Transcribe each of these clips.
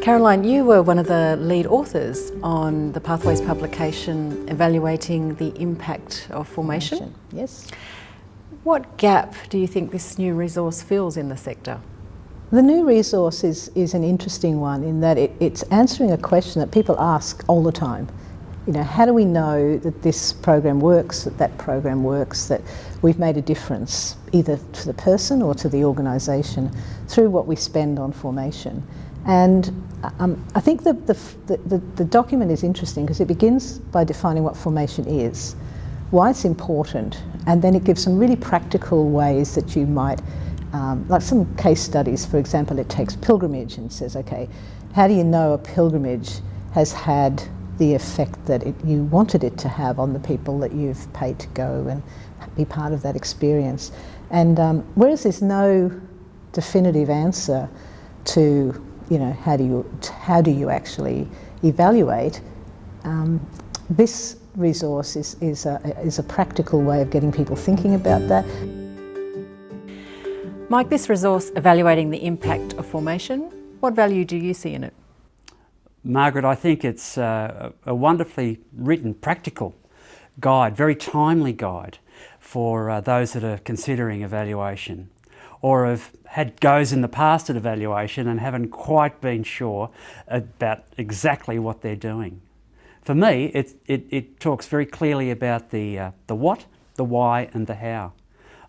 Caroline, you were one of the lead authors on the Pathways publication evaluating the impact of formation. Yes. What gap do you think this new resource fills in the sector? The new resource is an interesting one in that it's answering a question that people ask all the time. You know, how do we know that this program works, that program works, that we've made a difference either to the person or to the organisation through what we spend on formation? And I think the document is interesting because it begins by defining what formation is, why it's important, and then it gives some really practical ways that you might, like some case studies, for example, it takes pilgrimage and says, okay, how do you know a pilgrimage has had the effect that you wanted it to have on the people that you've paid to go and be part of that experience? And whereas there's no definitive answer to, you know, how do you actually evaluate, this resource is a practical way of getting people thinking about that. Mike, this resource evaluating the impact of formation, what value do you see in it? Margaret, I think it's a wonderfully written, practical guide, very timely guide for those that are considering evaluation or have had goes in the past at evaluation and haven't quite been sure about exactly what they're doing. For me, it talks very clearly about the what, the why and the how.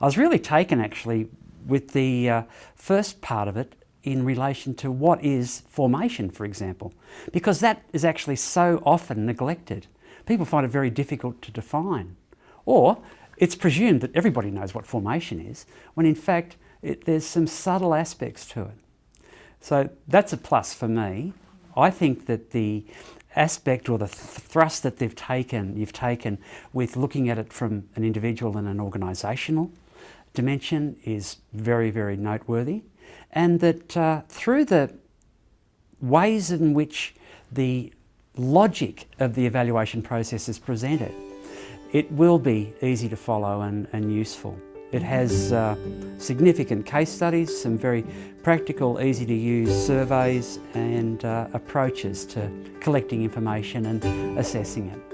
I was really taken actually with the first part of it in relation to what is formation, for example, because that is actually so often neglected. People find it very difficult to define, or it's presumed that everybody knows what formation is, when in fact there's some subtle aspects to it. So that's a plus for me. I think that the aspect or the thrust that you've taken with looking at it from an individual and an organisational dimension is very, very noteworthy. And that through the ways in which the logic of the evaluation process is presented, it will be easy to follow and useful. It has significant case studies, some very practical, easy to use surveys and approaches to collecting information and assessing it.